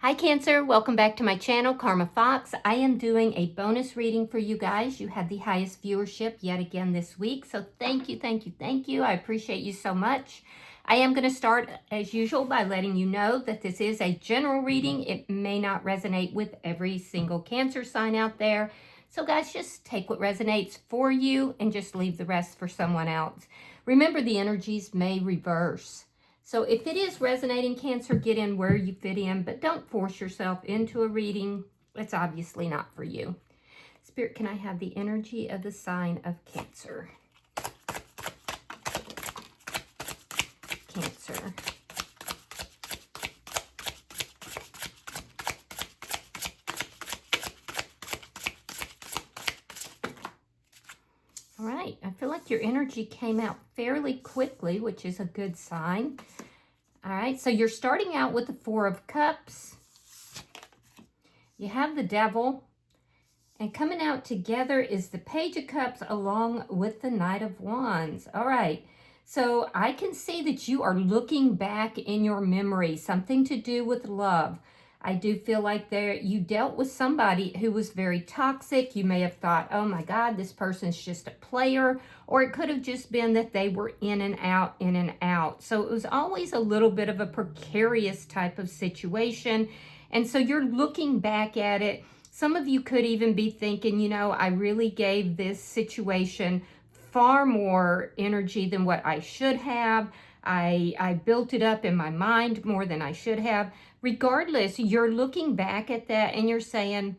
Hi Cancer, welcome back to my channel, Karma Fox. I am doing a bonus reading for you guys. You had the highest viewership yet again this week. So thank you, thank you, thank you. I appreciate you so much. I am going to start as usual by letting you know that this is a general reading. It may not resonate with every single Cancer sign out there. So guys, just take what resonates for you and just leave the rest for someone else. Remember, the energies may reverse. So if it is resonating, Cancer, get in where you fit in, but don't force yourself into a reading. It's obviously not for you. Spirit, can I have the energy of the sign of Cancer? Cancer. All right, I feel like your energy came out fairly quickly, which is a good sign. All right, so you're starting out with the Four of Cups. You have the Devil. And coming out together is the Page of Cups along with the Knight of Wands. All right, so I can see that you are looking back in your memory, something to do with love. I do feel like you dealt with somebody who was very toxic. You may have thought, oh my God, this person's just a player. Or it could have just been that they were in and out, in and out. So it was always a little bit of a precarious type of situation. And so you're looking back at it. Some of you could even be thinking, you know, I really gave this situation far more energy than what I should have. I built it up in my mind more than I should have. Regardless, you're looking back at that and you're saying,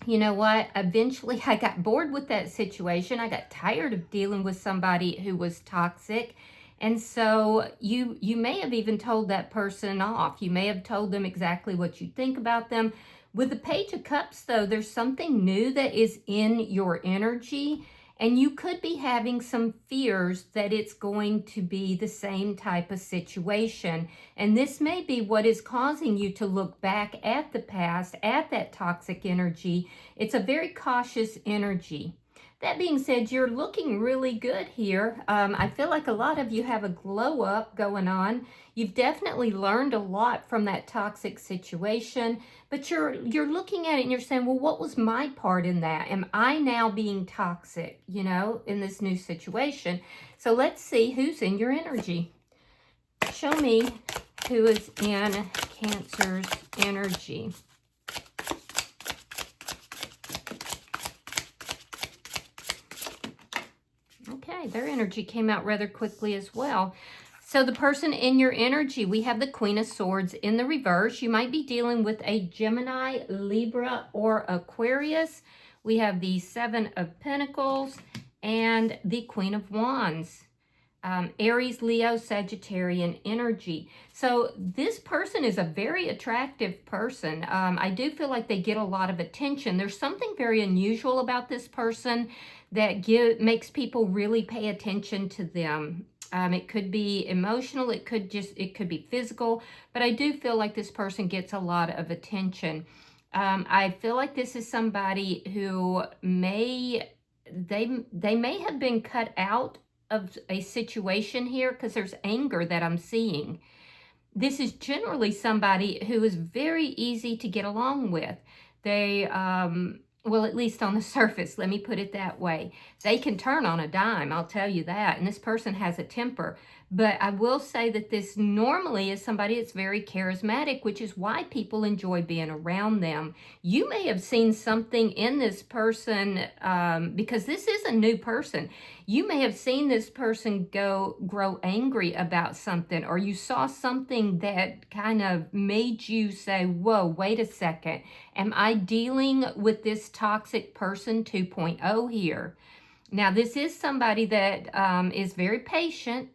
you know what, eventually I got bored with that situation. I got tired of dealing with somebody who was toxic. And so you may have even told that person off. You may have told them exactly what you think about them. With the Page of Cups, though, there's something new that is in your energy. And you could be having some fears that it's going to be the same type of situation. And this may be what is causing you to look back at the past, at that toxic energy. It's a very cautious energy. That being said, you're looking really good here. I feel like a lot of you have a glow up going on. You've definitely learned a lot from that toxic situation, but you're looking at it and you're saying, well, what was my part in that? Am I now being toxic, you know, in this new situation? So let's see who's in your energy. Show me who is in Cancer's energy. Okay, their energy came out rather quickly as well. So the person in your energy, we have the Queen of Swords in the reverse. You might be dealing with a Gemini, Libra, or Aquarius. We have the Seven of Pentacles and the Queen of Wands. Aries, Leo, Sagittarian energy. So this person is a very attractive person. I do feel like they get a lot of attention. There's something very unusual about this person that makes people really pay attention to them. It could be emotional, it could be physical, but I do feel like this person gets a lot of attention. I feel like this is somebody who may have been cut out of a situation here because there's anger that I'm seeing. This is generally somebody who is very easy to get along with. They, well, at least on the surface, let me put it that way. They can turn on a dime, I'll tell you that. And this person has a temper. But I will say that this normally is somebody that's very charismatic, which is why people enjoy being around them. You may have seen something in this person, because this is a new person. You may have seen this person grow angry about something, or you saw something that kind of made you say, whoa, wait a second. Am I dealing with this toxic person 2.0 here? Now, this is somebody that is very patient.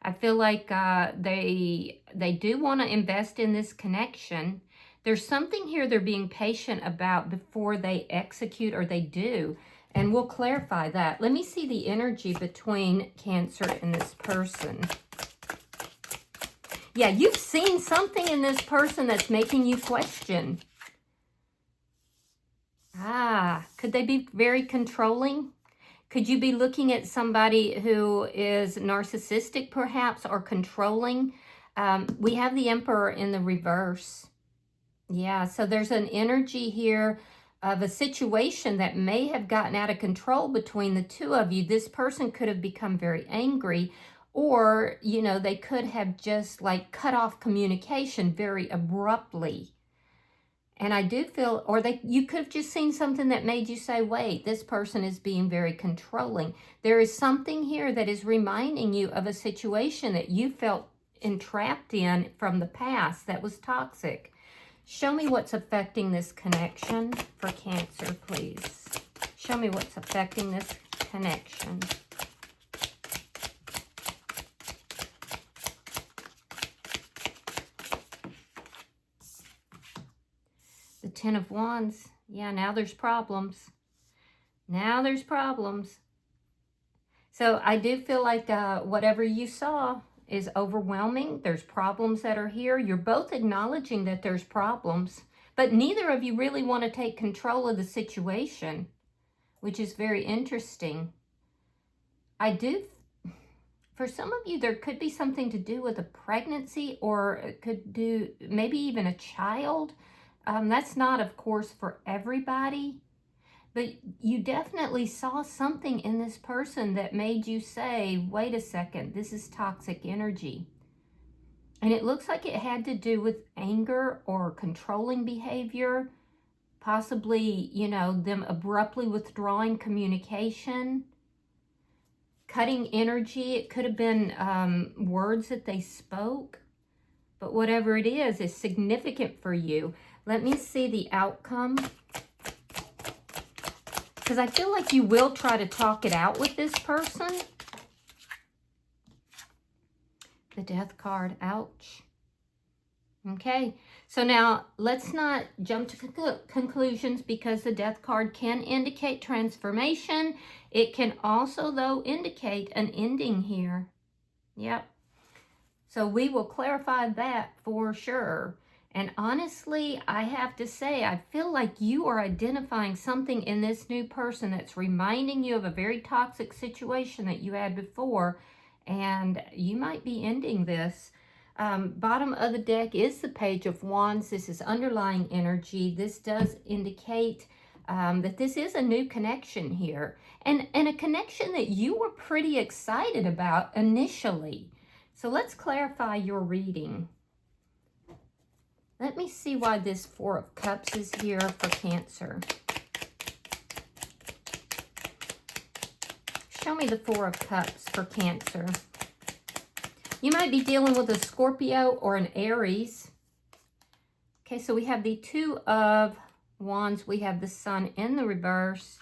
I feel like they do want to invest in this connection. There's something here they're being patient about before they execute, or they do. And we'll clarify that. Let me see the energy between Cancer and this person. Yeah, you've seen something in this person that's making you question. Could they be very controlling? Could you be looking at somebody who is narcissistic perhaps, or controlling? We have the Emperor in the reverse. Yeah, so there's an energy here of a situation that may have gotten out of control between the two of you. This person could have become very angry, or, you know, they could have just like cut off communication very abruptly. And I do feel, or you could have just seen something that made you say, wait, this person is being very controlling. There is something here that is reminding you of a situation that you felt entrapped in from the past that was toxic. Show me what's affecting this connection for Cancer, please. Show me what's affecting this connection. The Ten of Wands. Yeah, now there's problems. Now there's problems. So I do feel like whatever you saw is overwhelming. There's problems that are here. You're both acknowledging that there's problems, but neither of you really want to take control of the situation, which is very interesting. For some of you, there could be something to do with a pregnancy, or it could do maybe even a child. That's not, of course, for everybody. But you definitely saw something in this person that made you say, wait a second, this is toxic energy. And it looks like it had to do with anger or controlling behavior, possibly, you know, them abruptly withdrawing communication, cutting energy. It could have been words that they spoke. But whatever it is significant for you. Let me see the outcome. Because I feel like you will try to talk it out with this person. The Death card, ouch. Okay, so now let's not jump to conclusions, because the Death card can indicate transformation. It can also, though, indicate an ending here. Yep. So we will clarify that for sure. And honestly, I have to say, I feel like you are identifying something in this new person that's reminding you of a very toxic situation that you had before, and you might be ending this. Bottom of the deck is the Page of Wands. This is underlying energy. This does indicate that this is a new connection here, and a connection that you were pretty excited about initially. So let's clarify your reading. Let me see why this Four of Cups is here for Cancer. Show me the Four of Cups for Cancer. You might be dealing with a Scorpio or an Aries. Okay, so we have the Two of Wands. We have the Sun in the reverse.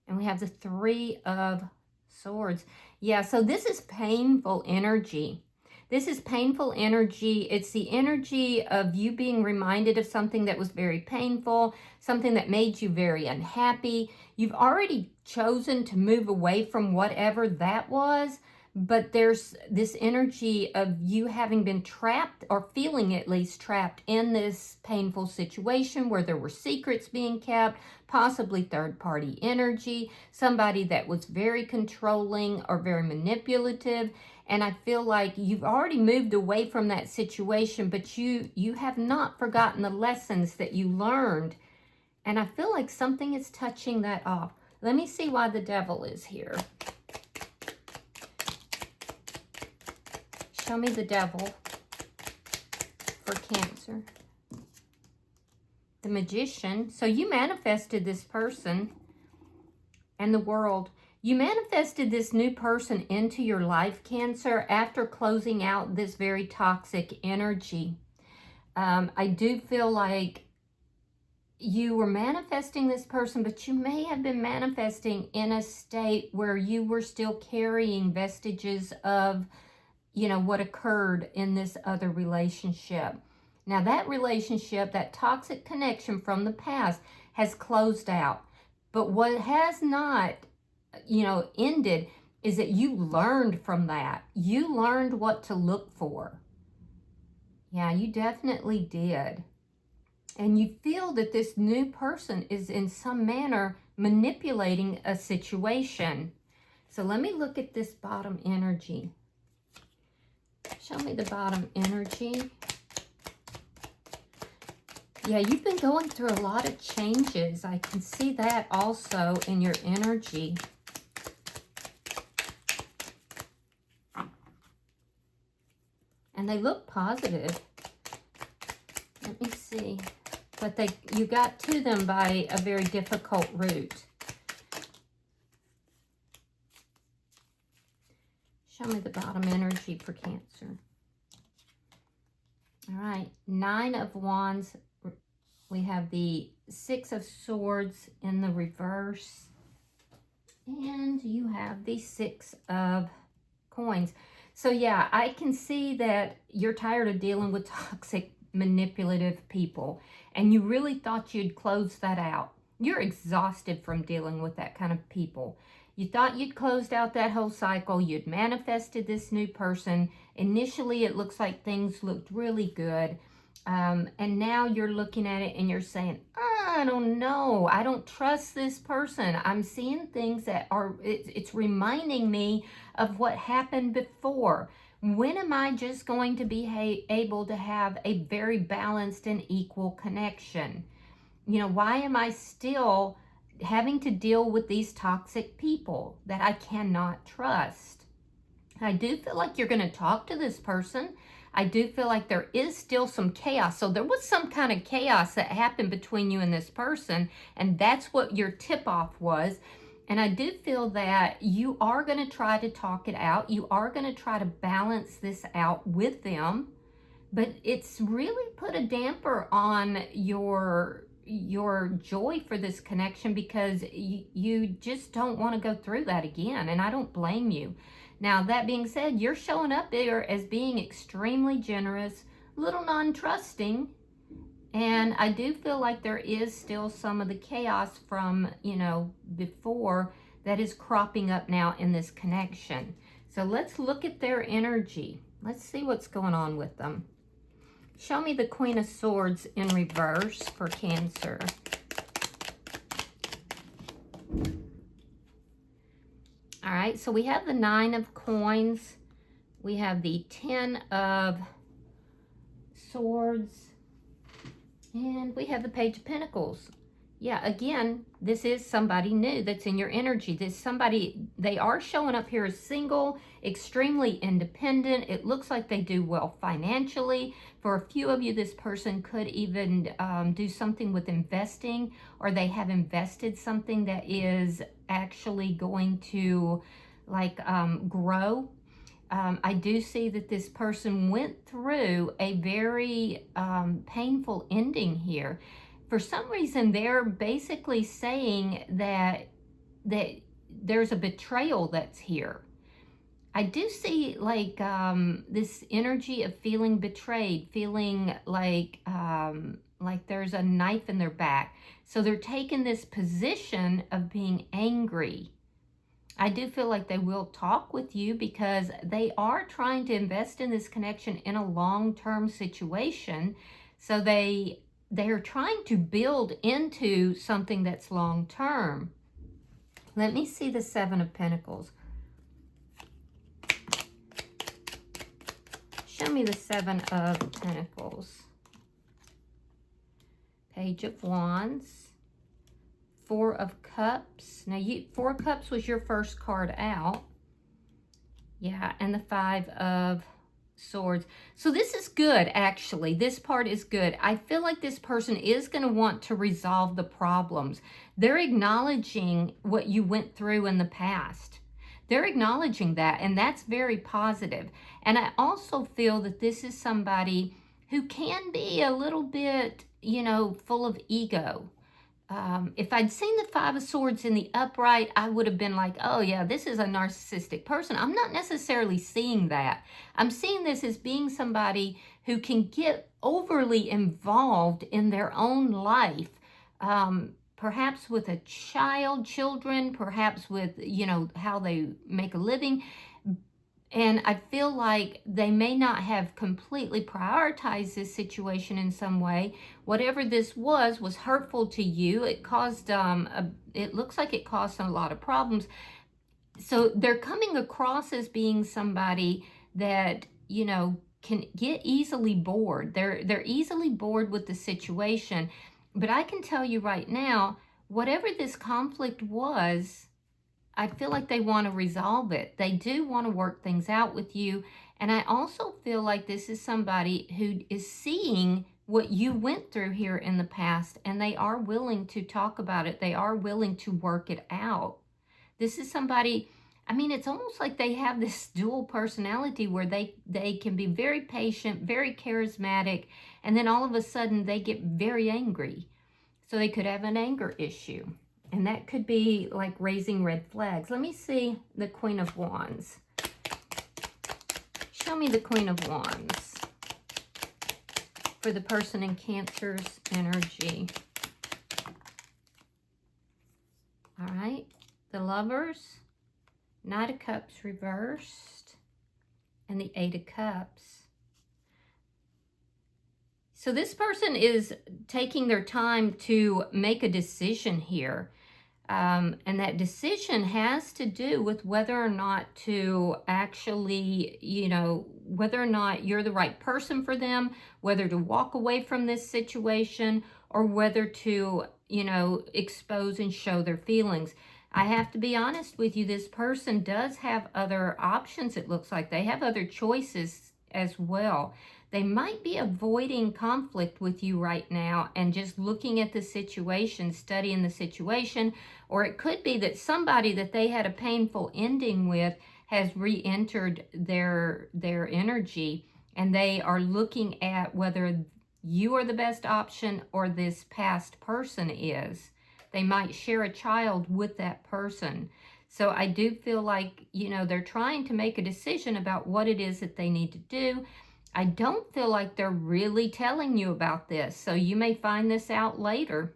And we have the Three of Swords. Yeah, so this is painful energy. This is painful energy. It's the energy of you being reminded of something that was very painful, something that made you very unhappy. You've already chosen to move away from whatever that was, but there's this energy of you having been trapped, or feeling at least trapped, in this painful situation where there were secrets being kept, possibly third-party energy, somebody that was very controlling or very manipulative. And I feel like you've already moved away from that situation, but you have not forgotten the lessons that you learned. And I feel like something is touching that off. Let me see why the Devil is here. Show me the Devil for Cancer. The Magician. So you manifested this person and the World. You manifested this new person into your life, Cancer, after closing out this very toxic energy. I do feel like you were manifesting this person, but you may have been manifesting in a state where you were still carrying vestiges of, you know, what occurred in this other relationship. Now that relationship, that toxic connection from the past, has closed out. But what has not, you know, ended is that you learned from that. You learned what to look for. Yeah, you definitely did. And you feel that this new person is in some manner manipulating a situation. So let me look at this bottom energy. Show me the bottom energy. Yeah, you've been going through a lot of changes. I can see that also in your energy. And they look positive. Let me see. But you got to them by a very difficult route. Show me the bottom energy for Cancer. All right, 9 of Wands. We have the 6 of Swords in the reverse. And you have the 6 of Coins. So yeah, I can see that you're tired of dealing with toxic, manipulative people. And you really thought you'd close that out. You're exhausted from dealing with that kind of people. You thought you'd closed out that whole cycle. You'd manifested this new person. Initially, it looks like things looked really good. And now you're looking at it and you're saying, I don't know. I don't trust this person. I'm seeing things that are, it's reminding me of what happened before. When am I just going to be able to have a very balanced and equal connection? You know, why am I still having to deal with these toxic people that I cannot trust? I do feel like you're going to talk to this person. I do feel like there is still some chaos. So there was some kind of chaos that happened between you and this person, and that's what your tip-off was. And I do feel that you are going to try to talk it out. You are going to try to balance this out with them, but it's really put a damper on your joy for this connection because you just don't want to go through that again, and I don't blame you. Now, that being said, you're showing up there as being extremely generous, a little non-trusting, and I do feel like there is still some of the chaos from, you know, before that is cropping up now in this connection. So let's look at their energy. Let's see what's going on with them. Show me the Queen of Swords in reverse for Cancer. All right, so we have the 9 of Coins. We have the 10 of Swords. And we have the Page of Pentacles. Yeah, again, this is somebody new that's in your energy. This somebody, they are showing up here as single, extremely independent. It looks like they do well financially. For a few of you, this person could even do something with investing, or they have invested something that is actually going to grow. I do see that this person went through a very painful ending here. For some reason, they're basically saying that there's a betrayal that's here. I do see this energy of feeling betrayed, feeling like there's a knife in their back. So they're taking this position of being angry. I do feel like they will talk with you because they are trying to invest in this connection in a long-term situation. So they're trying to build into something that's long-term. Let me see the 7 of Pentacles. Show me the 7 of Pentacles. Page of Wands. 4 of Cups. Now, 4 of Cups was your first card out. Yeah, and the 5 of Swords. So this is good, actually. This part is good. I feel like this person is going to want to resolve the problems. They're acknowledging what you went through in the past. They're acknowledging that, and that's very positive. And I also feel that this is somebody who can be a little bit, you know, full of ego. If I'd seen the 5 of Swords in the upright, I would have been like, oh yeah, this is a narcissistic person. I'm not necessarily seeing that. I'm seeing this as being somebody who can get overly involved in their own life, perhaps with a children, perhaps with, you know, how they make a living. And I feel like they may not have completely prioritized this situation in some way. Whatever this was hurtful to you. It caused, it looks like it caused a lot of problems. So they're coming across as being somebody that, you know, can get easily bored. They're easily bored with the situation. But I can tell you right now, whatever this conflict was, I feel like they want to resolve it. They do want to work things out with you. And I also feel like this is somebody who is seeing what you went through here in the past, and they are willing to talk about it. They are willing to work it out. This is somebody, I mean, it's almost like they have this dual personality where they can be very patient, very charismatic, and then all of a sudden they get very angry. So they could have an anger issue. And that could be like raising red flags. Let me see the Queen of Wands. Show me the Queen of Wands for the person in Cancer's energy. All right. The Lovers, Knight of Cups reversed, and the Eight of Cups. So this person is taking their time to make a decision here. And that decision has to do with whether or not to actually, whether or not you're the right person for them, whether to walk away from this situation, or whether to, expose and show their feelings. I have to be honest with you, this person does have other options, it looks like. They have other choices as well. They might be avoiding conflict with you right now and just looking at the situation, studying the situation, or it could be that somebody that they had a painful ending with has re-entered their energy, and they are looking at whether you are the best option or this past person is. They might share a child with that person. So I do feel like, they're trying to make a decision about what it is that they need to do. I don't feel like they're really telling you about this, so you may find this out later.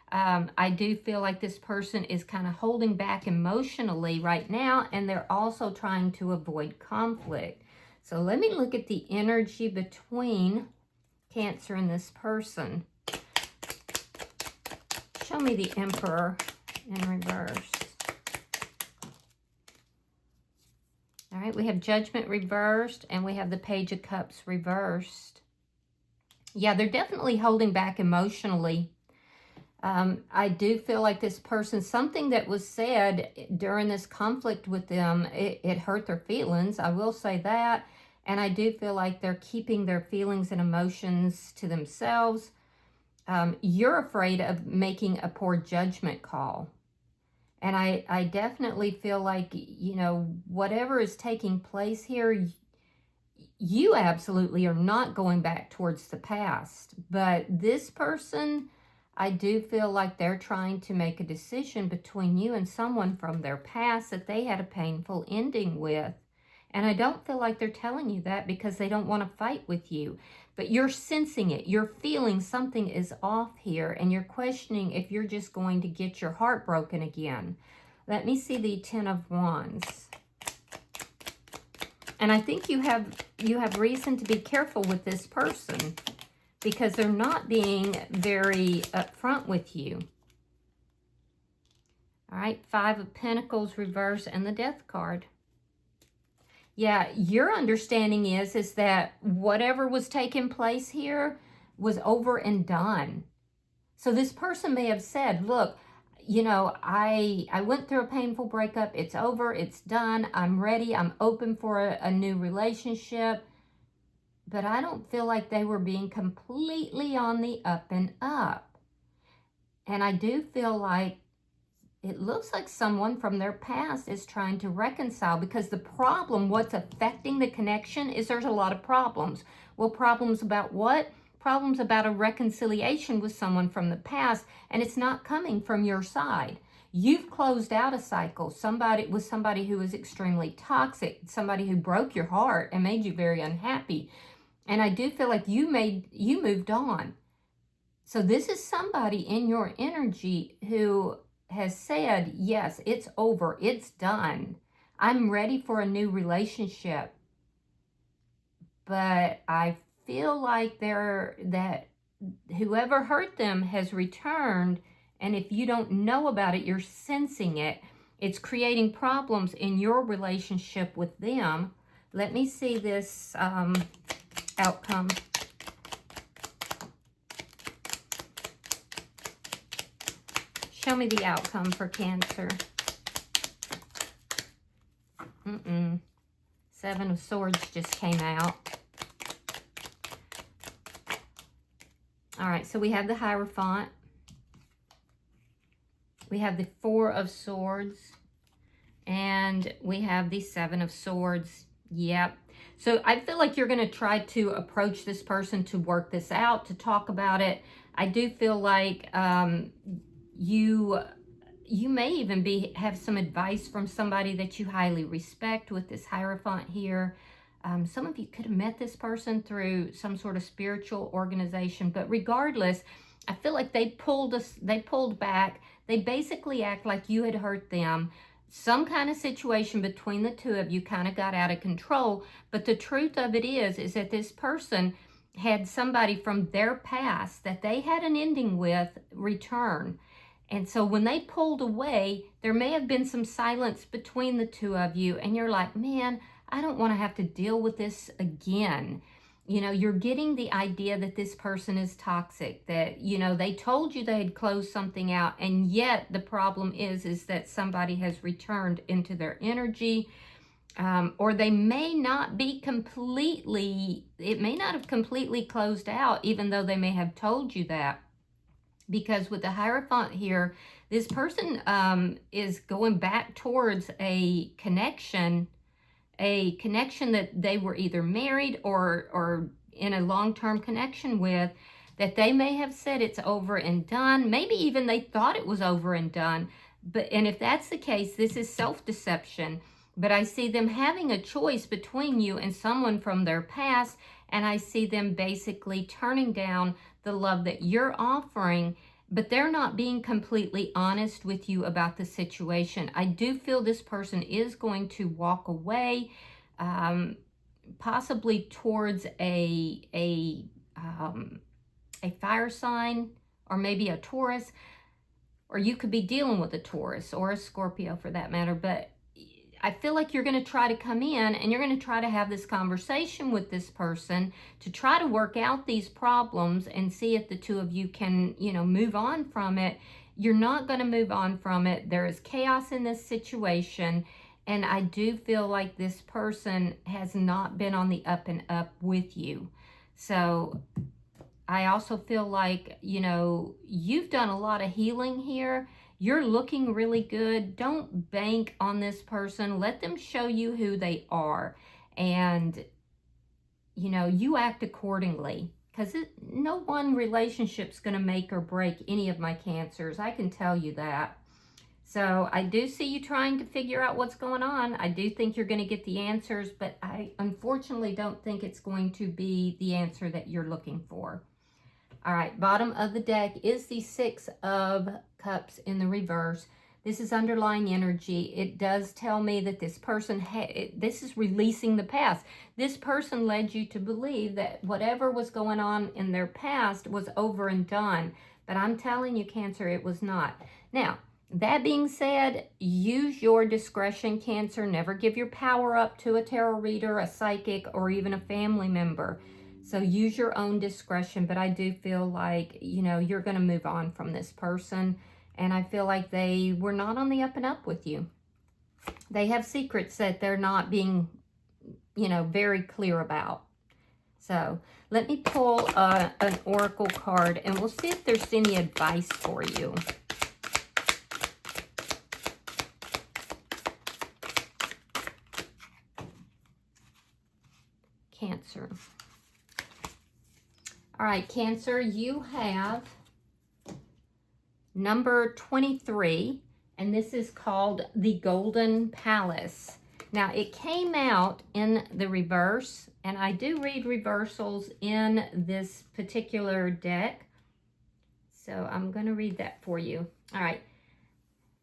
I do feel like this person is kind of holding back emotionally right now, and they're also trying to avoid conflict. So let me look at the energy between Cancer and this person. Show me the Emperor in reverse. All right, we have Judgment reversed, and we have the Page of Cups reversed. Yeah, they're definitely holding back emotionally. I do feel like this person, something that was said during this conflict with them, it hurt their feelings. I will say that. And I do feel like they're keeping their feelings and emotions to themselves. You're afraid of making a poor judgment call. And I definitely feel like, whatever is taking place here, you absolutely are not going back towards the past. But this person, I do feel like they're trying to make a decision between you and someone from their past that they had a painful ending with. And I don't feel like they're telling you that because they don't want to fight with you. But you're sensing it. You're feeling something is off here, and you're questioning if you're just going to get your heart broken again. Let me see the Ten of Wands. And I think you have reason to be careful with this person because they're not being very upfront with you. All right, Five of Pentacles reverse and the Death card. Yeah, your understanding is that whatever was taking place here was over and done. So this person may have said, look, I went through a painful breakup. It's over. It's done. I'm ready. I'm open for a new relationship. But I don't feel like they were being completely on the up and up. And I do feel like it looks like someone from their past is trying to reconcile, because the problem, what's affecting the connection, is there's a lot of problems. Well, problems about what? Problems about a reconciliation with someone from the past, and it's not coming from your side. You've closed out a cycle. Somebody who was extremely toxic, somebody who broke your heart and made you very unhappy. And I do feel like you moved on. So this is somebody in your energy who has said, yes, it's over, it's done. I'm ready for a new relationship. But I feel like that whoever hurt them has returned, and if you don't know about it, you're sensing it. It's creating problems in your relationship with them. Let me see this outcome. Show me the outcome for Cancer. Seven of Swords just came out. All right, so we have the Hierophant. We have the Four of Swords. And we have the Seven of Swords. Yep. So I feel like you're going to try to approach this person to work this out, to talk about it. I do feel like you may even have some advice from somebody that you highly respect with this Hierophant here. Some of you could have met this person through some sort of spiritual organization, but regardless, I feel like they pulled back. They basically act like you had hurt them. Some kind of situation between the two of you kind of got out of control, but the truth of it is that this person had somebody from their past that they had an ending with return. And so when they pulled away, there may have been some silence between the two of you, and you're like, man, I don't want to have to deal with this again. You know, you're getting the idea that this person is toxic, that, you know, they told you they had closed something out, and yet the problem is that somebody has returned into their energy, or they may not be completely, it may not have completely closed out, even though they may have told you that. Because with the Hierophant here, this person is going back towards a connection that they were either married or in a long-term connection with, that they may have said it's over and done. Maybe even they thought it was over and done. And if that's the case, this is self-deception. But I see them having a choice between you and someone from their past, and I see them basically turning down the love that you're offering, but they're not being completely honest with you about the situation. I do feel this person is going to walk away, possibly towards a fire sign, or maybe a Taurus, or you could be dealing with a Taurus or a Scorpio for that matter. But I feel like you're going to try to come in and you're going to try to have this conversation with this person to try to work out these problems and see if the two of you can, you know, move on from it. You're not going to move on from it. There is chaos in this situation. And I do feel like this person has not been on the up and up with you. So I also feel like, you know, you've done a lot of healing here. You're looking really good. Don't bank on this person. Let them show you who they are. And, you know, you act accordingly. Because no one relationship's going to make or break any of my Cancers. I can tell you that. So I do see you trying to figure out what's going on. I do think you're going to get the answers. But I unfortunately don't think it's going to be the answer that you're looking for. All right, bottom of the deck is the Six of Cups in the reverse. This is underlying energy. It does tell me that this person, this is releasing the past. This person led you to believe that whatever was going on in their past was over and done. But I'm telling you, Cancer, it was not. Now, that being said, use your discretion, Cancer. Never give your power up to a tarot reader, a psychic, or even a family member. So use your own discretion, but I do feel like, you know, you're going to move on from this person. And I feel like they were not on the up and up with you. They have secrets that they're not being, you know, very clear about. So let me pull an oracle card and we'll see if there's any advice for you. Cancer. All right, Cancer, you have number 23, and this is called the Golden Palace. Now, it came out in the reverse, and I do read reversals in this particular deck. So I'm going to read that for you. All right.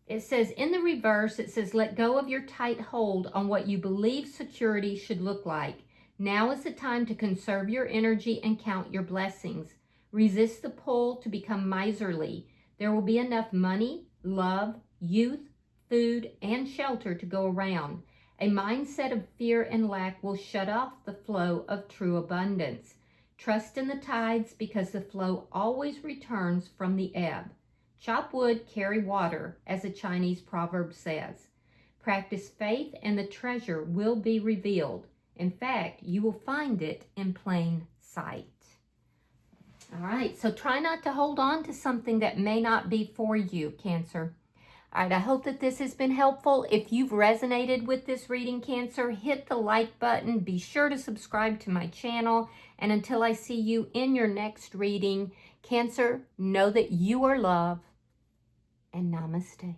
It says, in the reverse, it says, let go of your tight hold on what you believe security should look like. Now is the time to conserve your energy and count your blessings. Resist the pull to become miserly. There will be enough money, love, youth, food, and shelter to go around. A mindset of fear and lack will shut off the flow of true abundance. Trust in the tides because the flow always returns from the ebb. Chop wood, carry water, as a Chinese proverb says. Practice faith and the treasure will be revealed. In fact, you will find it in plain sight. All right, so try not to hold on to something that may not be for you, Cancer. All right, I hope that this has been helpful. If you've resonated with this reading, Cancer, hit the like button. Be sure to subscribe to my channel. And until I see you in your next reading, Cancer, know that you are loved, and namaste.